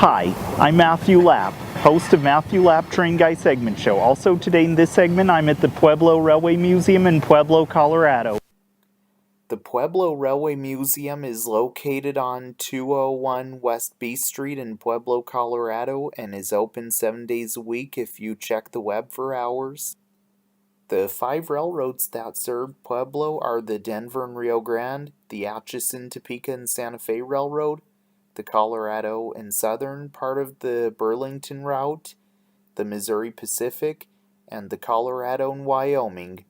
Hi, I'm Matthew Lapp, host of Matthew Lapp Train Guy Segment Show. Also today in this segment, I'm at the Pueblo Railway Museum in Pueblo, Colorado. The Pueblo Railway Museum is located on 201 West B Street in Pueblo, Colorado, and is open 7 days a week if you check the web for hours. The 5 railroads that serve Pueblo are the Denver and Rio Grande, the Atchison, Topeka, and Santa Fe Railroad, the Colorado and Southern part of the Burlington route, the Missouri Pacific, and the Colorado and Wyoming.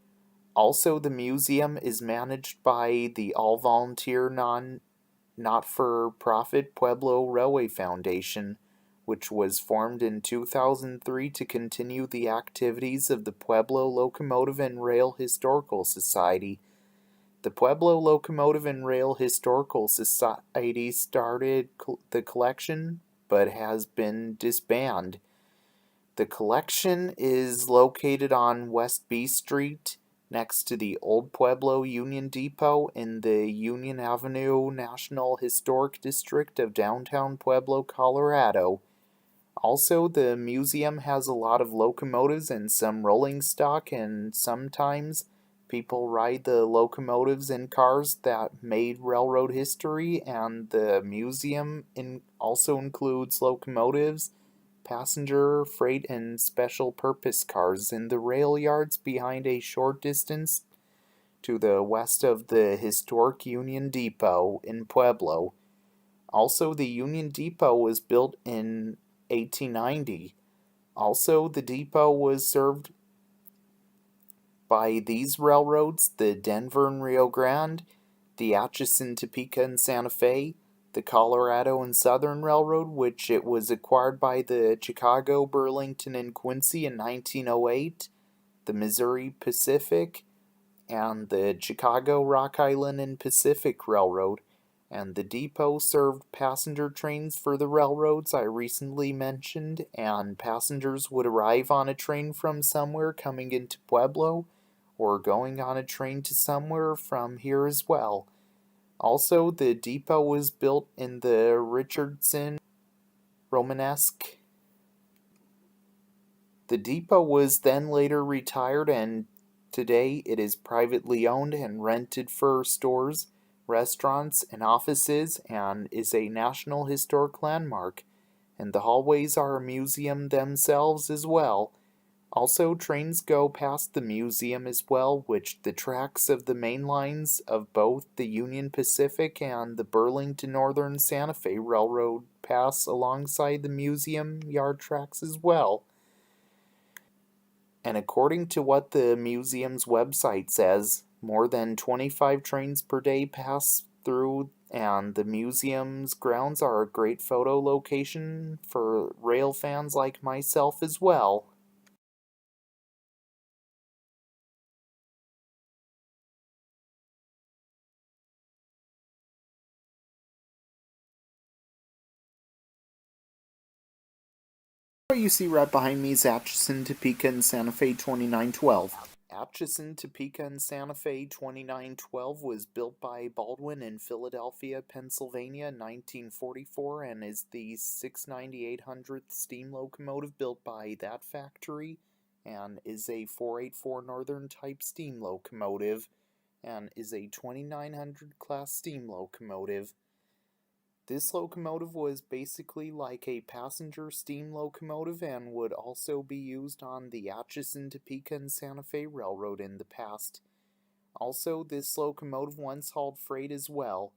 Also, the museum is managed by the all-volunteer not-for-profit Pueblo Railway Foundation, which was formed in 2003 to continue the activities of the Pueblo Locomotive and Rail Historical Society. The Pueblo Locomotive and Rail Historical Society started the collection, but has been disbanded. The collection is located on West B Street, next to the Old Pueblo Union Depot in the Union Avenue National Historic District of downtown Pueblo, Colorado. Also, the museum has a lot of locomotives and some rolling stock, and sometimes people ride the locomotives and cars that made railroad history, and the museum also includes locomotives, passenger, freight, and special purpose cars in the rail yards behind a short distance to the west of the historic Union Depot in Pueblo. Also, the Union Depot was built in 1890. Also, the depot was served by these railroads: the Denver and Rio Grande, the Atchison, Topeka, and Santa Fe, the Colorado and Southern Railroad, which it was acquired by the Chicago, Burlington, and Quincy in 1908, the Missouri Pacific, and the Chicago, Rock Island, and Pacific Railroad. And the depot served passenger trains for the railroads I recently mentioned, and passengers would arrive on a train from somewhere coming into Pueblo, or going on a train to somewhere from here as well. Also, the depot was built in the Richardson Romanesque. The depot was then later retired, and today it is privately owned and rented for stores, restaurants, and offices, and is a National Historic Landmark, and the hallways are a museum themselves as well. Also, trains go past the museum as well, which the tracks of the main lines of both the Union Pacific and the Burlington Northern Santa Fe Railroad pass alongside the museum yard tracks as well. And according to what the museum's website says, more than 25 trains per day pass through, and the museum's grounds are a great photo location for rail fans like myself as well. What you see right behind me is Atchison, Topeka, and Santa Fe 2912. Atchison, Topeka, and Santa Fe 2912 was built by Baldwin in Philadelphia, Pennsylvania in 1944, and is the 69800th steam locomotive built by that factory, and is a 484 Northern type steam locomotive, and is a 2900 class steam locomotive. This locomotive was basically like a passenger steam locomotive and would also be used on the Atchison, Topeka, and Santa Fe Railroad in the past. Also, this locomotive once hauled freight as well.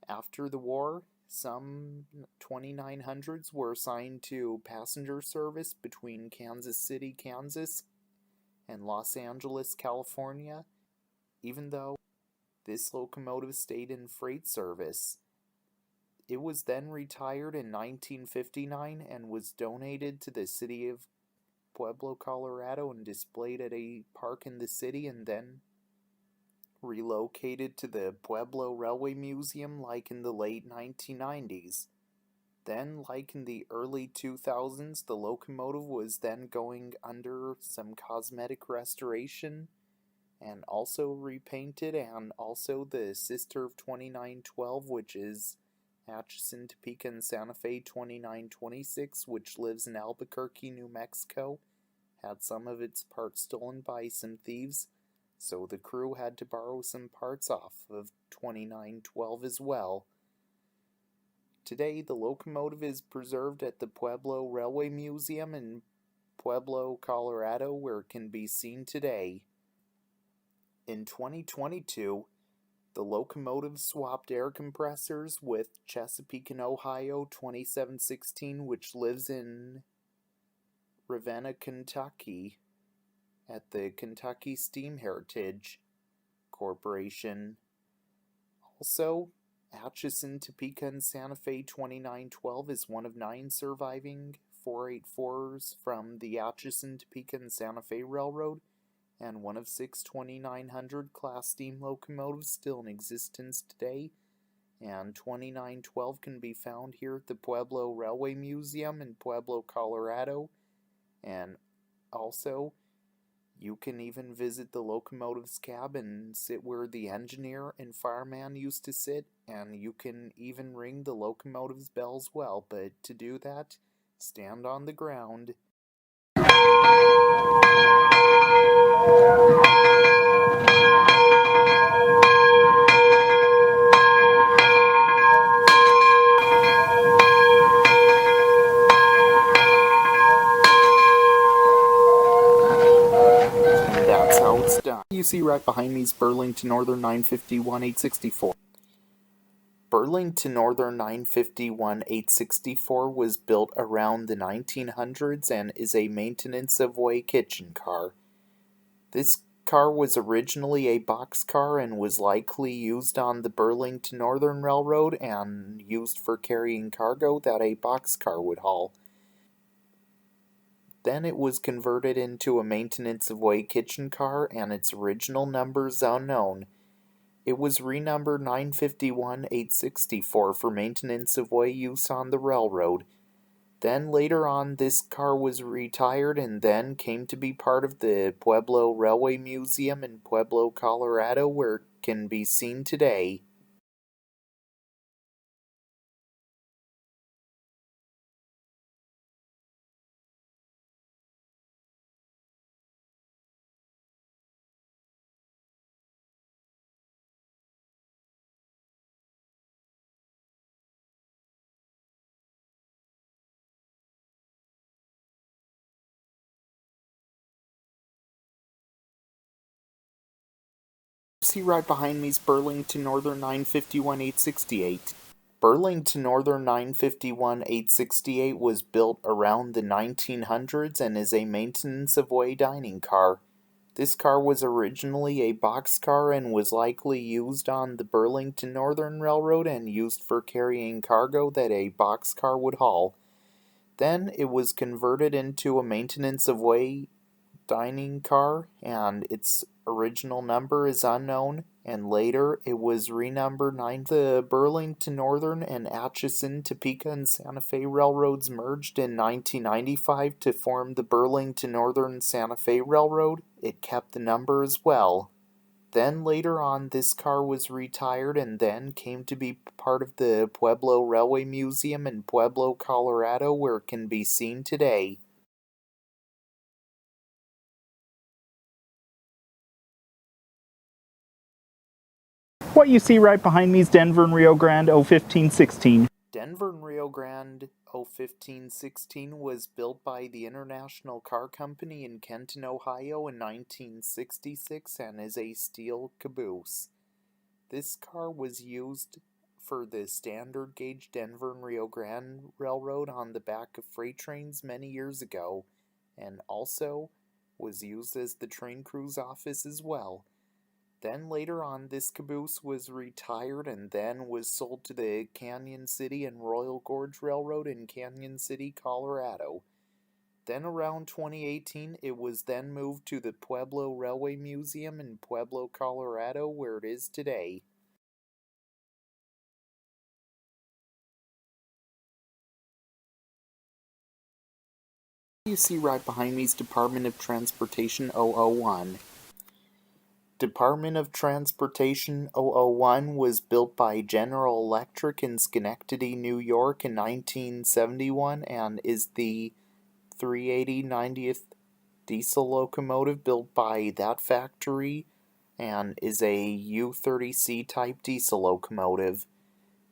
After the war, some 2900s were assigned to passenger service between Kansas City, Kansas, and Los Angeles, California, even though this locomotive stayed in freight service. It was then retired in 1959 and was donated to the city of Pueblo, Colorado, and displayed at a park in the city, and then relocated to the Pueblo Railway Museum like in the late 1990s. Then, like in the early 2000s, the locomotive was then going under some cosmetic restoration and also repainted, and also the sister of 2912, which is Atchison, Topeka, and Santa Fe 2926, which lives in Albuquerque, New Mexico, had some of its parts stolen by some thieves, so the crew had to borrow some parts off of 2912 as well. Today, the locomotive is preserved at the Pueblo Railway Museum in Pueblo, Colorado, where it can be seen today. In 2022, the locomotive swapped air compressors with Chesapeake and Ohio 2716, which lives in Ravenna, Kentucky, at the Kentucky Steam Heritage Corporation. Also, Atchison, Topeka, and Santa Fe 2912 is one of 9 surviving 484s from the Atchison, Topeka, and Santa Fe Railroad, and one of 6 2900 class steam locomotives still in existence today. And 2912 can be found here at the Pueblo Railway Museum in Pueblo, Colorado. And also, you can even visit the locomotive's cab and sit where the engineer and fireman used to sit, and you can even ring the locomotive's bell as well. But to do that, stand on the ground. And that's how it's done. You see right behind me is Burlington Northern 951-864. Burlington Northern 951-864 was built around the 1900s and is a maintenance-of-way kitchen car. This car was originally a boxcar and was likely used on the Burlington Northern Railroad and used for carrying cargo that a boxcar would haul. Then it was converted into a maintenance-of-way kitchen car, and its original number is unknown. It was renumbered 951-864 for maintenance-of-way use on the railroad. Then later on, this car was retired and then came to be part of the Pueblo Railway Museum in Pueblo, Colorado, where it can be seen today. See right behind me is Burlington Northern 951-868. Burlington Northern 951-868 was built around the 1900s and is a maintenance-of-way dining car. This car was originally a boxcar and was likely used on the Burlington Northern Railroad and used for carrying cargo that a boxcar would haul. Then it was converted into a maintenance-of-way dining car, and its original number is unknown, and later it was renumbered 9. The Burlington Northern and Atchison, Topeka, and Santa Fe Railroads merged in 1995 to form the Burlington Northern Santa Fe Railroad. It kept the number as well. Then later on, this car was retired and then came to be part of the Pueblo Railway Museum in Pueblo, Colorado, where it can be seen today. What you see right behind me is Denver and Rio Grande 01516. Denver and Rio Grande 01516 was built by the International Car Company in Kenton, Ohio in 1966 and is a steel caboose. This car was used for the standard gauge Denver and Rio Grande Railroad on the back of freight trains many years ago, and also was used as the train crew's office as well. Then later on, this caboose was retired and then was sold to the Canyon City and Royal Gorge Railroad in Canyon City, Colorado. Then around 2018, it was then moved to the Pueblo Railway Museum in Pueblo, Colorado, where it is today. You see right behind me is Department of Transportation 001. Department of Transportation 001 was built by General Electric in Schenectady, New York in 1971 and is the 380 90th diesel locomotive built by that factory and is a U-30C type diesel locomotive.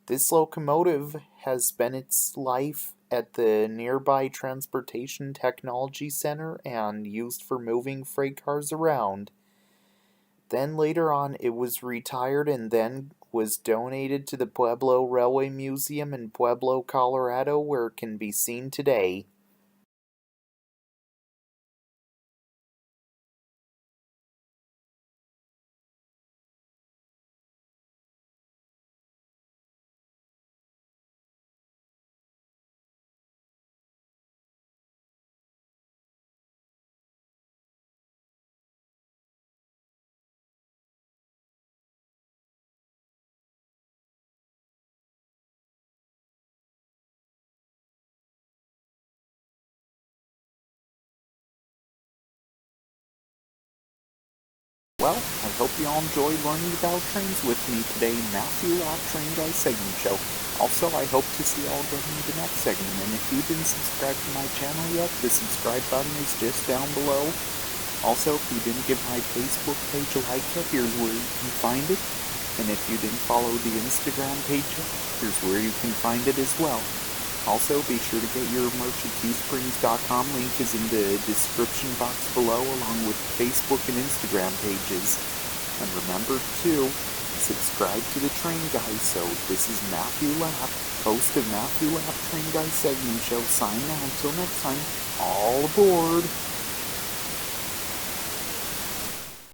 This locomotive has spent its life at the nearby Transportation Technology Center and used for moving freight cars around. Then later on it was retired and then was donated to the Pueblo Railway Museum in Pueblo, Colorado, where it can be seen today. Well, I hope you all enjoyed learning about trains with me today in Matthew Lap Train Guy segment show. Also, I hope to see you all again in the next segment, and if you didn't subscribe to my channel yet, the subscribe button is just down below. Also, if you didn't give my Facebook page a like yet, here's where you can find it. And if you didn't follow the Instagram page yet, here's where you can find it as well. Also, be sure to get your merch at teesprings.com. Link is in the description box below, along with Facebook and Instagram pages. And remember to subscribe to the Train Guy. So this is Matthew Lapp, host of Matthew Lapp Train Guy segment show, signing out. Until next time, all aboard!